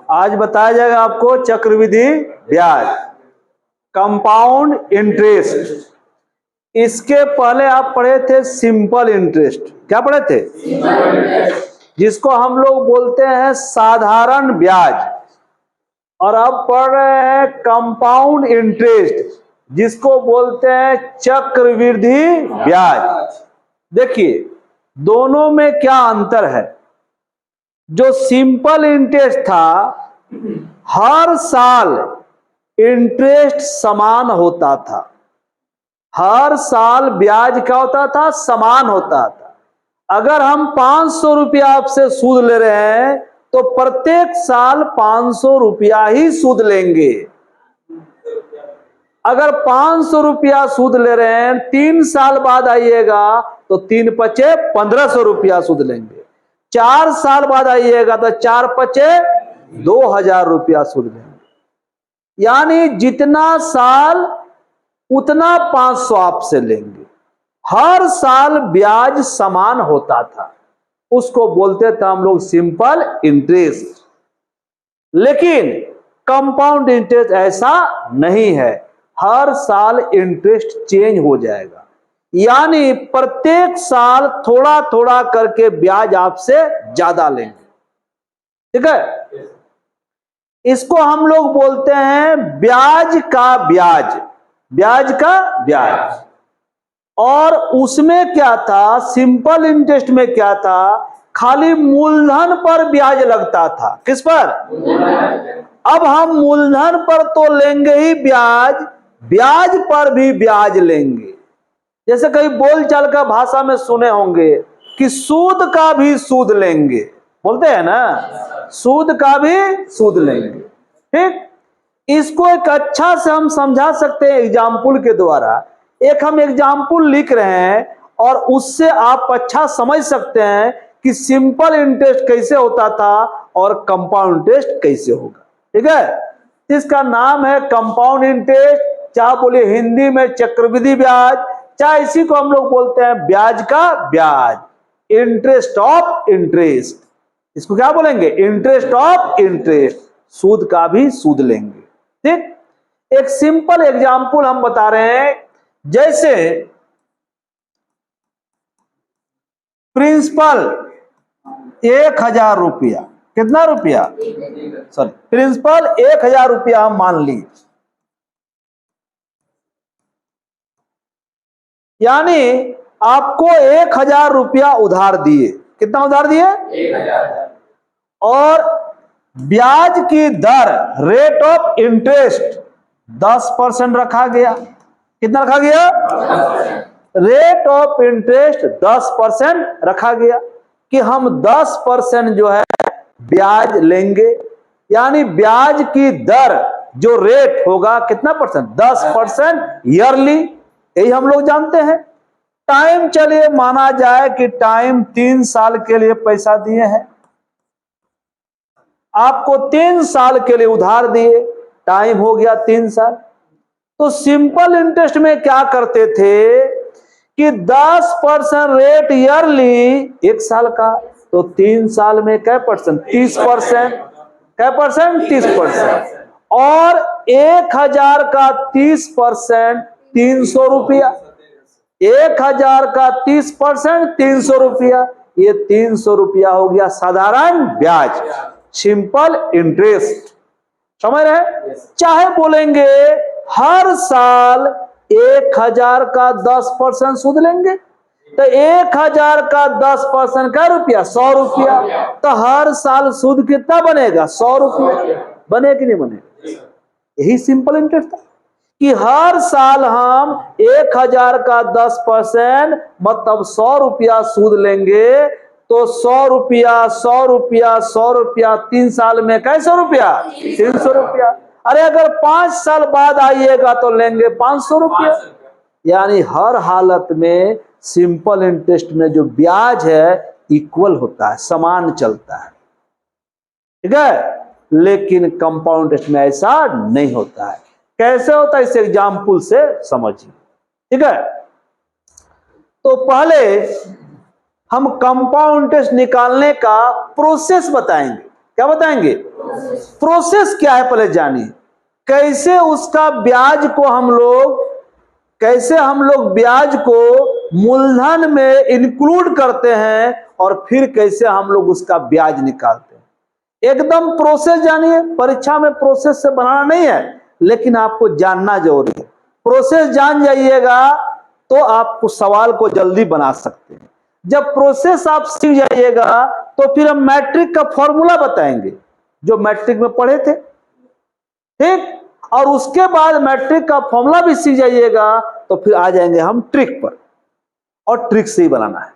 आज बताया जाएगा आपको चक्रवृद्धि ब्याज, कंपाउंड इंटरेस्ट। इसके पहले आप पढ़े थे सिंपल इंटरेस्ट। क्या पढ़े थे? जिसको हम लोग बोलते हैं साधारण ब्याज। और अब पढ़ रहे हैं कंपाउंड इंटरेस्ट, जिसको बोलते हैं चक्रवृद्धि ब्याज। देखिए दोनों में क्या अंतर है। जो सिंपल इंटरेस्ट था, हर साल इंटरेस्ट समान होता था। हर साल ब्याज क्या होता था? समान होता था। अगर हम 500 रुपया आपसे सूद ले रहे हैं तो प्रत्येक साल 500 रुपया ही सूद लेंगे। अगर 500 रुपया सूद ले रहे हैं, 3 साल बाद आइएगा तो 3 पचे 1500 रुपया सूद लेंगे। 4 साल बाद आइएगा तो 4 पचे 2000 रुपया सूद लेंगे। यानी जितना साल उतना 500 आपसे लेंगे। हर साल ब्याज समान होता था, उसको बोलते थे हम लोग सिंपल इंटरेस्ट। लेकिन कंपाउंड इंटरेस्ट ऐसा नहीं है, हर साल इंटरेस्ट चेंज हो जाएगा। यानी प्रत्येक साल थोड़ा थोड़ा करके ब्याज आपसे ज्यादा लेंगे। ठीक है, इसको हम लोग बोलते हैं ब्याज का ब्याज। ब्याज का ब्याज। और उसमें क्या था, सिंपल इंटरेस्ट में क्या था, खाली मूलधन पर ब्याज लगता था। किस पर? अब हम मूलधन पर तो लेंगे ही ब्याज, ब्याज पर भी ब्याज लेंगे। जैसे कहीं बोलचाल का भाषा में सुने होंगे कि सूद का भी सूद लेंगे, बोलते हैं ना, सूद का भी सूद लेंगे। ठीक, इसको एक अच्छा से हम समझा सकते हैं एग्जाम्पल के द्वारा। एक हम एग्जाम्पल लिख रहे हैं और उससे आप अच्छा समझ सकते हैं कि सिंपल इंटरेस्ट कैसे होता था और कंपाउंड इंटरेस्ट कैसे होगा। ठीक है, इसका नाम है कंपाउंड इंटरेस्ट, चाहे बोलिए हिंदी में चक्रवृद्धि ब्याज, चाहे इसी को हम लोग बोलते हैं ब्याज का ब्याज, इंटरेस्ट ऑफ इंटरेस्ट। इसको क्या बोलेंगे? इंटरेस्ट ऑफ इंटरेस्ट, सूद का भी सूद लेंगे। ठीक, एक सिंपल एग्जाम्पल हम बता रहे हैं। जैसे प्रिंसिपल 1000 रुपया, कितना रुपया? सॉरी, प्रिंसिपल 1000 रुपया हम मान ली। यानी आपको 1000 रुपया उधार दिए। कितना उधार दिए? 1000। और ब्याज की दर, रेट ऑफ इंटरेस्ट 10% रखा गया। कितना रखा गया? रेट ऑफ इंटरेस्ट 10% रखा गया कि हम 10% जो है ब्याज लेंगे। यानी ब्याज की दर जो रेट होगा कितना परसेंट? 10% ईयरली। यही हम लोग जानते हैं। टाइम चलिए माना जाए कि टाइम 3 साल के लिए पैसा दिए हैं, आपको 3 साल के लिए उधार दिए, टाइम हो गया 3 साल। तो सिंपल इंटरेस्ट में क्या करते थे कि 10% रेट ईयरली 1 साल का, तो 3 साल में क्या परसेंट? 30%। क्या परसेंट? 30%। और 1000 का 30% 300 रुपया। 1000 का 30% 300 रुपया। ये 300 रुपया हो गया साधारण ब्याज, सिंपल इंटरेस्ट। समझ रहे? चाहे बोलेंगे हर साल 1000 का 10% सूद लेंगे, तो 1000 का 10% क्या रुपया? 100 रुपया। तो हर साल सूद कितना बनेगा? 100 रुपया। बने कि नहीं बने? यही सिंपल इंटरेस्ट था कि हर साल हम 1000 का 10% मतलब 100 रुपया सूद लेंगे। तो 100 रुपया 100 रुपया 100 रुपया 3 साल में कैसे रुपया? 300 रुपया। अरे अगर 5 साल बाद आइएगा तो लेंगे 500 रुपया। यानी हर हालत में सिंपल इंटरेस्ट में जो ब्याज है इक्वल होता है, समान चलता है। ठीक है, लेकिन कंपाउंड इंटरेस्ट में ऐसा नहीं होता है। कैसे होता है इस एग्जाम्पल से समझिए। ठीक है, तो पहले हम कंपाउंड इंटरेस्ट निकालने का प्रोसेस बताएंगे। क्या बताएंगे? प्रोसेस क्या है पहले जानिए। कैसे उसका ब्याज को हम लोग ब्याज को मूलधन में इंक्लूड करते हैं और फिर कैसे हम लोग उसका ब्याज निकालते हैं। एकदम प्रोसेस जानिए। परीक्षा में प्रोसेस से बनाना नहीं है, लेकिन आपको जानना जरूरी है। प्रोसेस जान जाइएगा तो आप उस सवाल को जल्दी बना सकते हैं। जब प्रोसेस आप सीख जाइएगा तो फिर हम मैट्रिक का फॉर्मूला बताएंगे जो मैट्रिक में पढ़े थे, ठीक। और उसके बाद मैट्रिक का फॉर्मूला भी सीख जाइएगा तो फिर आ जाएंगे हम ट्रिक पर, और ट्रिक से ही बनाना है।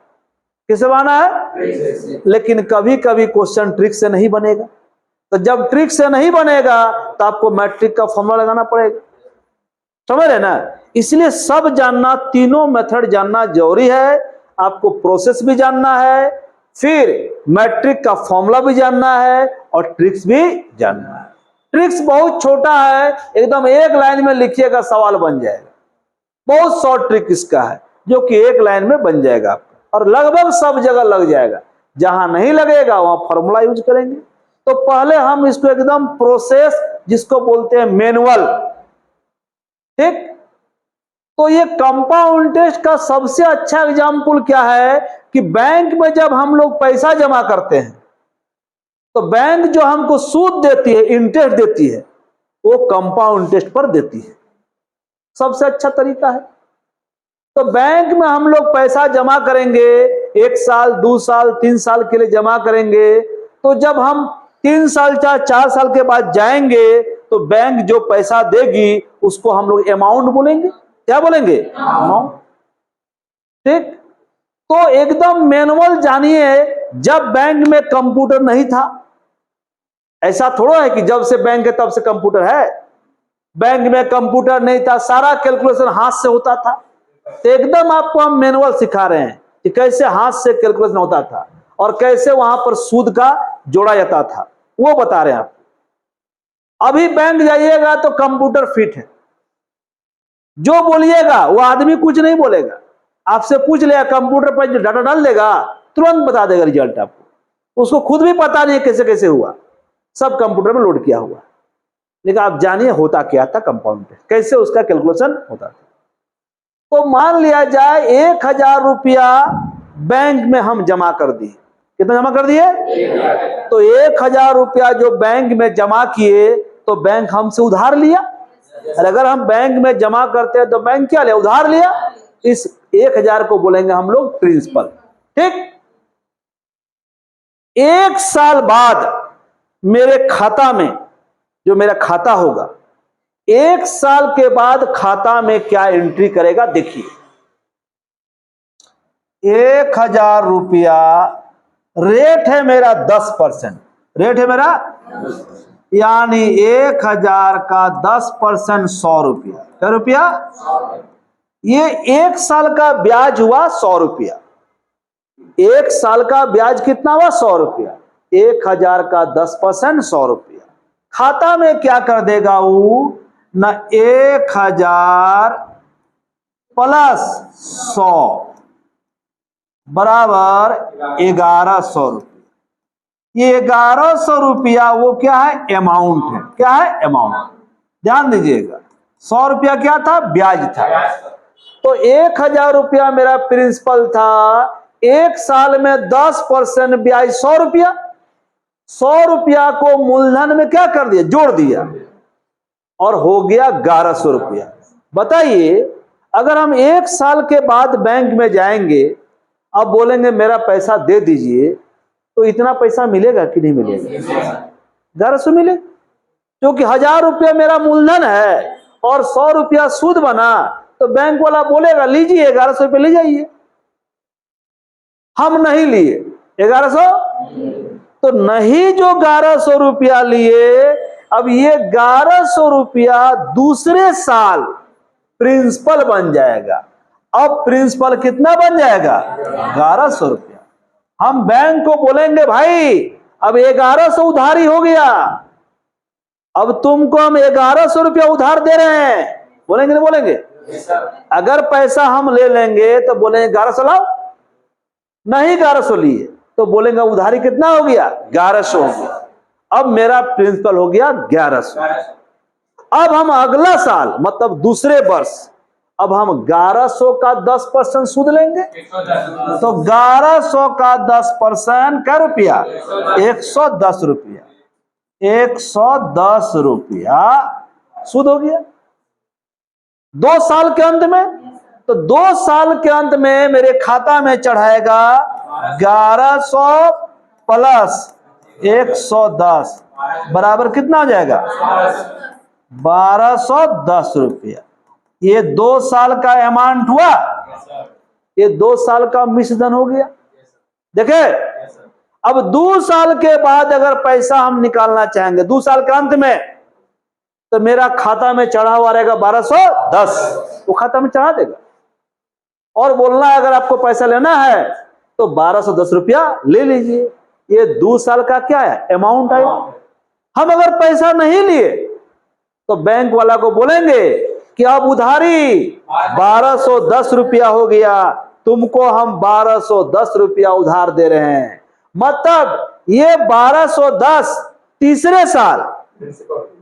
किसे बनाना है? लेकिन कभी कभी क्वेश्चन ट्रिक से नहीं बनेगा, तो जब ट्रिक से नहीं बनेगा तो आपको मैट्रिक का फॉर्मूला लगाना पड़ेगा। समझ रहे ना? इसलिए सब जानना, तीनों मेथड जानना जरूरी है। आपको प्रोसेस भी जानना है, फिर मैट्रिक का फॉर्मूला भी जानना है, और ट्रिक्स भी जानना है। ट्रिक्स बहुत छोटा है, एकदम एक लाइन में लिखिएगा सवाल बन जाएगा। बहुत शॉर्ट ट्रिक इसका है जो कि एक लाइन में बन जाएगा आपका, और लगभग सब जगह लग जाएगा। जहां नहीं लगेगा वहां फॉर्मूला यूज करेंगे। तो पहले हम इसको एकदम प्रोसेस, जिसको बोलते हैं मैनुअल, ठीक। तो ये कंपाउंड इंटरेस्ट का सबसे अच्छा एग्जाम्पल क्या है कि बैंक में जब हम लोग पैसा जमा करते हैं तो बैंक जो हमको सूद देती है, इंटरेस्ट देती है, वो कंपाउंड इंटरेस्ट पर देती है। सबसे अच्छा तरीका है। तो बैंक में हम लोग पैसा जमा करेंगे, 1 साल 2 साल 3 साल के लिए जमा करेंगे। तो जब हम 3 साल 4 साल के बाद जाएंगे तो बैंक जो पैसा देगी उसको हम लोग अमाउंट बोलेंगे। क्या बोलेंगे? अमाउंट, ठीक। तो एकदम मैनुअल जानिए। जब बैंक में कंप्यूटर नहीं था, ऐसा थोड़ा है कि जब से बैंक है तब से कंप्यूटर है। बैंक में कंप्यूटर नहीं था, सारा कैलकुलेशन हाथ से होता था। तो एकदम आपको हम मैनुअल सिखा रहे हैं कि कैसे हाथ से कैलकुलेशन होता था और कैसे वहां पर सूद का जोड़ा जाता था, वो बता रहे हैं आपको। अभी बैंक जाइएगा तो कंप्यूटर फिट है, जो बोलिएगा वो आदमी कुछ नहीं बोलेगा। आपसे पूछ लेगा, कंप्यूटर पर जो डाटा डाल देगा तुरंत बता देगा रिजल्ट आपको। उसको खुद भी पता नहीं कैसे कैसे हुआ, सब कंप्यूटर में लोड किया हुआ। लेकिन आप जानिए होता क्या था कंपाउंड, कैसे उसका कैलकुलेशन होता था। तो मान लिया जाए 1000 रुपया बैंक में हम जमा कर दिए। कितना जमा कर दिए? तो 1000 रुपया जो बैंक में जमा किए तो बैंक हमसे उधार लिया। और अगर हम बैंक में जमा करते हैं तो बैंक क्या लिया? उधार लिया। इस 1000 को बोलेंगे हम लोग प्रिंसिपल, ठीक। 1 साल बाद मेरे खाता में, जो मेरा खाता होगा, 1 साल के बाद खाता में क्या एंट्री करेगा देखिए। 1000 रुपया रेट है मेरा 10%, रेट है मेरा, यानी 1000 का 10% 100 रुपया। क्या रुपया? ये 1 साल का ब्याज हुआ 100 रुपया। 1 साल का ब्याज कितना हुआ? 100 रुपया। 1000 का 10% 100 रुपया। खाता में क्या कर देगा वो ना, 1000 प्लस 100 बराबर 1100 रुपया। ये 1100 रुपया वो क्या है? अमाउंट है। क्या है? अमाउंट। ध्यान दीजिएगा, 100 रुपया क्या था? ब्याज था। तो 1000 रुपया मेरा प्रिंसिपल था, 1 साल में 10% ब्याज 100 रुपया। 100 रुपया को मूलधन में क्या कर दिया? जोड़ दिया, और हो गया 1100 रुपया। बताइए, अगर हम 1 साल के बाद बैंक में जाएंगे, अब बोलेंगे मेरा पैसा दे दीजिए, तो इतना पैसा मिलेगा कि नहीं मिलेगा? 1100 मिले, क्योंकि 1000 रुपया मेरा मूलधन है और 100 रुपया सूद बना। तो बैंक वाला बोलेगा लीजिए 1100 रुपये ले जाइए। हम नहीं लिए 1100, तो नहीं जो 1100 रुपया लिए, अब ये 1100 रुपया दूसरे साल प्रिंसिपल बन जाएगा। अब प्रिंसिपल कितना बन जाएगा? 1100 रुपया। हम बैंक को बोलेंगे भाई अब 1100 उधारी हो गया, अब तुमको हम 1100 रुपया उधार दे रहे हैं। बोलेंगे नहीं बोलेंगे? अगर पैसा हम ले लेंगे तो बोलेंगे 1100 लाओ, नहीं 1100 लिए तो बोलेंगे उधारी कितना हो गया? 1100 हो गया। अब मेरा प्रिंसिपल हो गया 1100। अब हम अगला साल मतलब दूसरे वर्ष अब हम 1100 का 10% सूद लेंगे। तो 1100 का 10% क्या रुपया? 110 रुपया। 110 रुपया सूद हो गया 2 साल के अंत में। तो 2 साल के अंत में मेरे खाता में चढ़ाएगा 1100 प्लस 110 बराबर कितना हो जाएगा? 1210 रुपया। ये 2 साल का अमाउंट हुआ। ये 2 साल का मिश्रण हो गया। देखे, अब 2 साल के बाद अगर पैसा हम निकालना चाहेंगे 2 साल के अंत में, तो मेरा खाता में चढ़ा हुआ रहेगा 1210, वो खाता में चढ़ा देगा। और बोलना है अगर आपको पैसा लेना है तो 1210 रुपया ले लीजिए। ये 2 साल का क्या है? अमाउंट है। हम अगर पैसा नहीं लिए तो बैंक वाला को बोलेंगे कि अब उधारी 1210 रुपया हो गया, तुमको हम 1210 रुपया उधार दे रहे हैं। मतलब ये 1210 तीसरे साल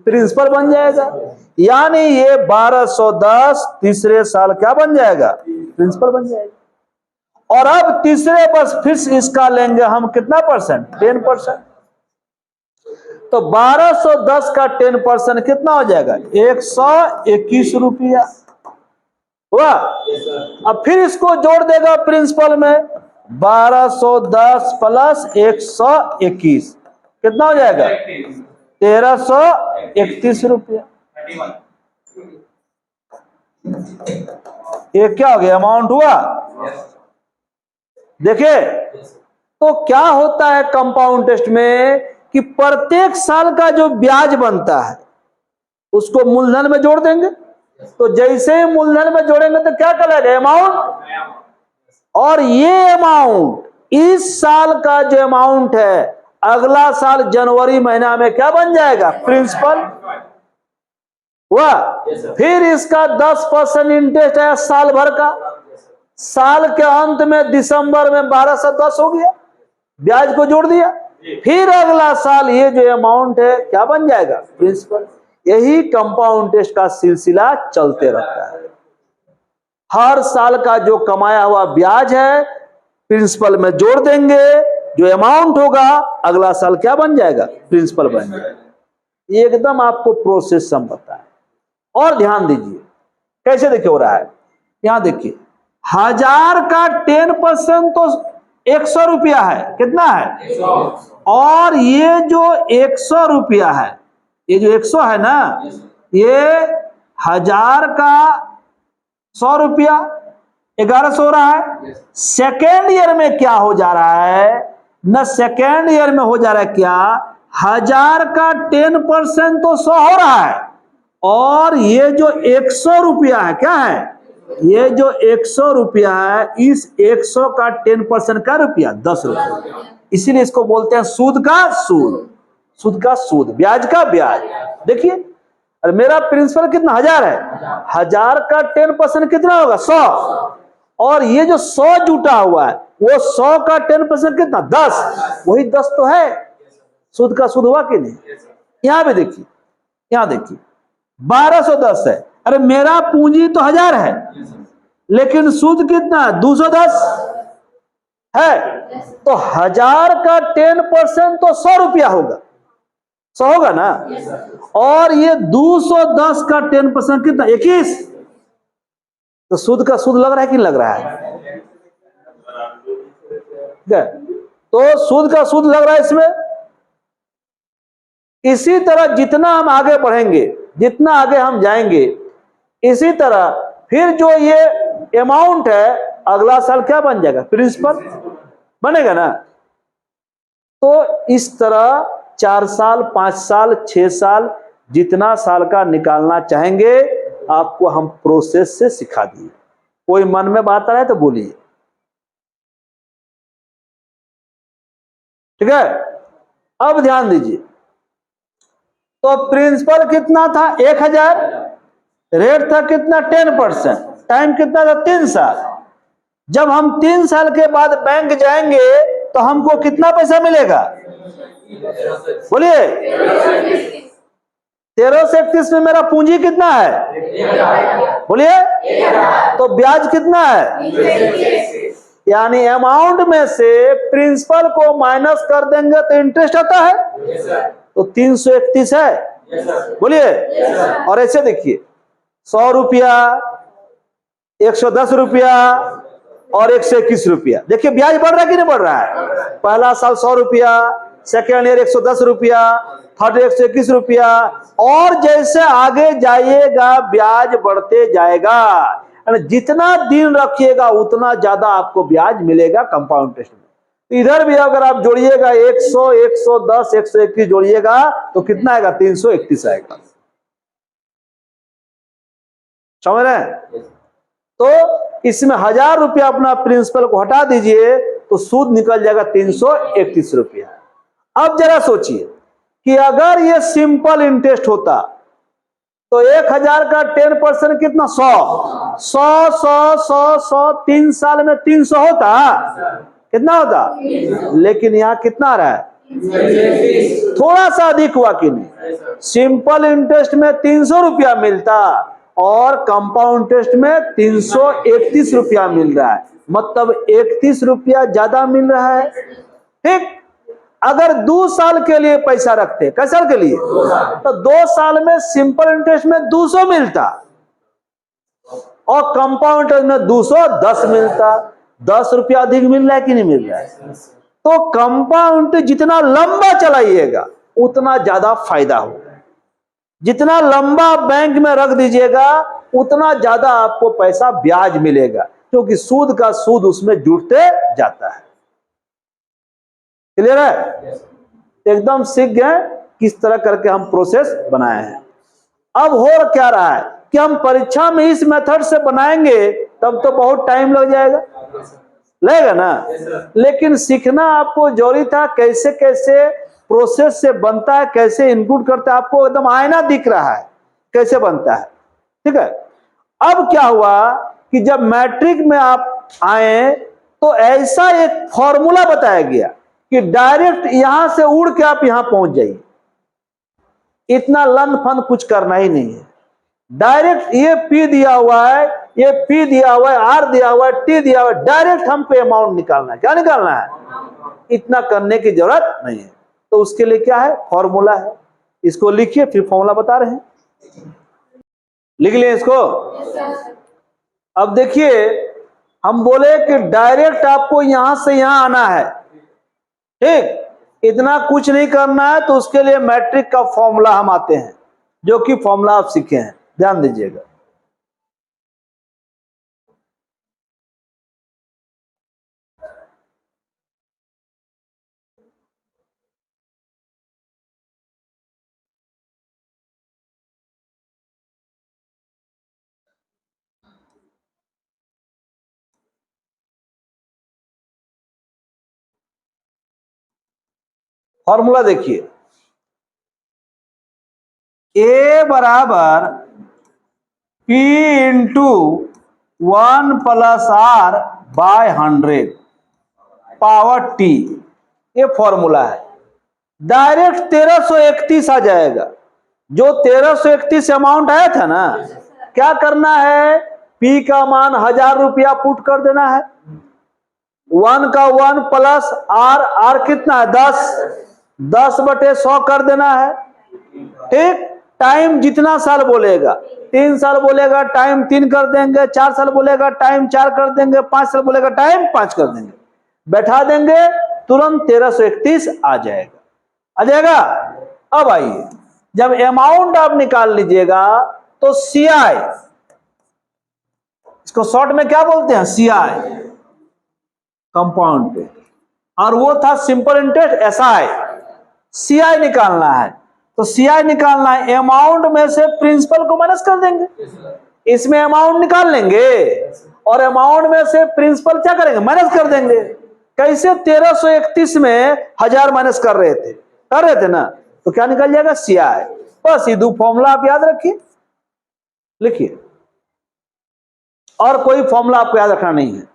प्रिंसिपल बन जाएगा। यानी ये 1210 तीसरे साल क्या बन जाएगा? प्रिंसिपल बन जाएगा। और अब तीसरे वर्ष फिर इसका लेंगे हम कितना परसेंट? 10%। तो 1210 का 10% कितना हो जाएगा? 121 रुपया हुआ। अब फिर इसको जोड़ देगा प्रिंसिपल में 1210 प्लस 121 कितना हो जाएगा? 1331 रुपया। ये क्या हो गया? अमाउंट हुआ। देखिए, तो क्या होता है कंपाउंड टेस्ट में कि प्रत्येक साल का जो ब्याज बनता है उसको मूलधन में जोड़ देंगे। तो जैसे ही मूलधन में जोड़ेंगे तो क्या कहलाएगा? अमाउंट। और ये अमाउंट इस साल का जो अमाउंट है अगला साल जनवरी महीना में क्या बन जाएगा? प्रिंसिपल हुआ। फिर इसका 10% इंटरेस्ट है साल भर का। साल के अंत में दिसंबर में 1210 हो गया, ब्याज को जोड़ दिया। फिर अगला साल ये जो अमाउंट है क्या बन जाएगा? प्रिंसिपल। यही कंपाउंड इंटरेस्ट का सिलसिला चलते रहता है। हर साल का जो कमाया हुआ ब्याज है प्रिंसिपल में जोड़ देंगे, जो अमाउंट होगा अगला साल क्या बन जाएगा? प्रिंसिपल बन जाएगा। एकदम आपको प्रोसेस हम बताएं। और ध्यान दीजिए कैसे देखिए हो रहा है। यहां देखिए 1000 का 10% तो 100 रुपया है। कितना है? 100। और ये जो 100 रुपया है, ये जो 100 है ना, ये 1000 का 100 रुपया 1100 हो रहा है। सेकेंड ईयर में क्या हो जा रहा है न? सेकेंड ईयर में हो जा रहा है क्या? 1000 का 10% तो 100 हो रहा है। और ये जो 100 रुपया है क्या है? ये जो 100 रुपया है, इस 100 का 10% का रुपया 10 रुपया। इसीलिए इसको बोलते हैं सूद का सूद, सूद का सूद, ब्याज का ब्याज। देखिए, अरे मेरा प्रिंसिपल कितना? 1000 है। 1000 का 10% कितना होगा? 100। और ये जो 100 जुटा हुआ है वो 100 का 10% कितना? 10। वही 10 तो है। सूद का सूद हुआ कि नहीं? यहां पे देखिए, यहां देखिए 1210 है। अरे मेरा पूंजी तो 1000 है, लेकिन सूद कितना? 210 है। तो 1000 का 10% तो 100 रुपया होगा, 100 होगा ना। और ये 210 का 10% कितना? 21। तो सूद का सूद लग रहा है कि लग रहा है? तो सूद का सूद लग रहा है इसमें। इसी तरह जितना हम आगे बढ़ेंगे, जितना आगे हम जाएंगे, इसी तरह फिर जो ये अमाउंट है अगला साल क्या बन जाएगा? प्रिंसिपल बनेगा ना। तो इस तरह 4 साल, 5 साल, 6 साल, जितना साल का निकालना चाहेंगे आपको हम प्रोसेस से सिखा दिए। कोई मन में बात आ रहा है तो बोलिए। ठीक है, अब ध्यान दीजिए। तो प्रिंसिपल कितना था? 1000। रेट था कितना? 10%। टाइम कितना था? 3 साल। जब हम 3 साल के बाद बैंक जाएंगे तो हमको कितना पैसा मिलेगा? बोलिए। 13 से 31 में मेरा पूंजी कितना है? बोलिए। तो ब्याज कितना है? यानी अमाउंट में से प्रिंसिपल को माइनस कर देंगे तो इंटरेस्ट आता है, तो 331 है। बोलिए। और ऐसे देखिए 100 रुपया, 110 रुपया और 121 रुपया। देखिए ब्याज बढ़ रहा है कि नहीं बढ़ रहा है? पहला साल 100 रुपया, सेकेंड ईयर 110 रुपया, थर्ड 121 रुपया, और जैसे आगे जाइएगा ब्याज बढ़ते जाएगा। जितना दिन रखिएगा उतना ज्यादा आपको ब्याज मिलेगा कंपाउंड इंटरेस्ट में। इधर भी अगर आप जोड़िएगा 100, 110, 121 जोड़िएगा तो कितना आएगा? 331 आएगा। समझ रहे हैं? तो इसमें 1000 रुपया अपना प्रिंसिपल को हटा दीजिए तो सूद निकल जाएगा 331 रुपया। अब जरा सोचिए कि अगर ये सिंपल इंटरेस्ट होता तो 1000 का 10% कितना? 100, 3 साल में 300 होता, कितना होता? लेकिन यहाँ कितना आ रहा है? थोड़ा सा अधिक हुआ कि नहीं? सिंपल इंटरेस्ट में 300 रुपया मिलता और कंपाउंड इंटरेस्ट में 331 रुपया मिल रहा है, मतलब 31 रुपया ज्यादा मिल रहा है। ठीक। अगर 2 साल के लिए पैसा रखते, कैसे साल के लिए? तो 2 साल में सिंपल इंटरेस्ट में 200 मिलता और कंपाउंड इंटरेस्ट में 210 मिलता। 10 रुपया अधिक मिल रहा है कि नहीं मिल रहा है? तो कंपाउंड जितना लंबा चलाइएगा उतना ज्यादा फायदा होगा। जितना लंबा बैंक में रख दीजिएगा उतना ज्यादा आपको पैसा ब्याज मिलेगा, क्योंकि सूद का सूद उसमें जुड़ते जाता है। क्लियर है? एकदम सीख गए किस तरह करके हम प्रोसेस बनाए हैं। अब हो क्या रहा है कि हम परीक्षा में इस मेथड से बनाएंगे तब तो बहुत टाइम लग जाएगा, लगेगा ना। लेकिन सीखना आपको जरूरी था कैसे कैसे प्रोसेस से बनता है, कैसे इंक्लूड करता है। आपको एकदम आईना दिख रहा है कैसे बनता है। ठीक है। अब क्या हुआ कि जब मैट्रिक में आप आए तो ऐसा एक फॉर्मूला बताया गया कि डायरेक्ट यहां से उड़ के आप यहां पहुंच जाइए। इतना लन फन कुछ करना ही नहीं है। डायरेक्ट ये पी दिया हुआ है, ये पी दिया हुआ है, आर दिया हुआ है, टी दिया हुआ है, डायरेक्ट हमको अमाउंट निकालना है। क्या निकालना है? इतना करने की जरूरत नहीं है। तो उसके लिए क्या है? फॉर्मूला है। इसको लिखिए, फिर फॉर्मूला बता रहे हैं। लिख लिए इसको। अब देखिए हम बोले कि डायरेक्ट आपको यहां से यहां आना है। ठीक। इतना कुछ नहीं करना है, तो उसके लिए मैट्रिक का फॉर्मूला हम आते हैं, जो कि फॉर्मूला आप सीखे हैं, ध्यान दीजिएगा। फॉर्मूला देखिए, ए बराबर P into 1 plus R by 100 power T. ये फॉर्मूला है। डायरेक्ट 1331 आ जाएगा। जो 1331 अमाउंट आया था ना, क्या करना है? पी का मान 1000 रुपया पुट कर देना है। 1 का 1 प्लस आर, आर कितना है? 10 बटे 100 कर देना है। ठीक। टाइम जितना साल बोलेगा, 3 साल बोलेगा टाइम 3 कर देंगे, 4 साल बोलेगा टाइम 4 कर देंगे, 5 साल बोलेगा टाइम 5 कर देंगे। बैठा देंगे, तुरंत 1331 आ जाएगा। आ जाएगा। अब आइए, जब अमाउंट आप निकाल लीजिएगा तो सीआई, इसको शॉर्ट में क्या बोलते हैं? सीआई, कंपाउंड पे, और वो था सिंपल इंटरेस्ट एसआई। सीआई निकालना है तो सीआई निकालना है, अमाउंट में से प्रिंसिपल को माइनस कर देंगे। इसमें अमाउंट निकाल लेंगे और अमाउंट में से प्रिंसिपल क्या करेंगे? माइनस कर देंगे। कैसे? 1331 में 1000 माइनस कर रहे थे ना, तो क्या निकल जाएगा? सीआई। बस ये दो फॉर्मूला आप याद रखिए, लिखिए, और कोई फॉर्मूला आपको याद रखना नहीं है।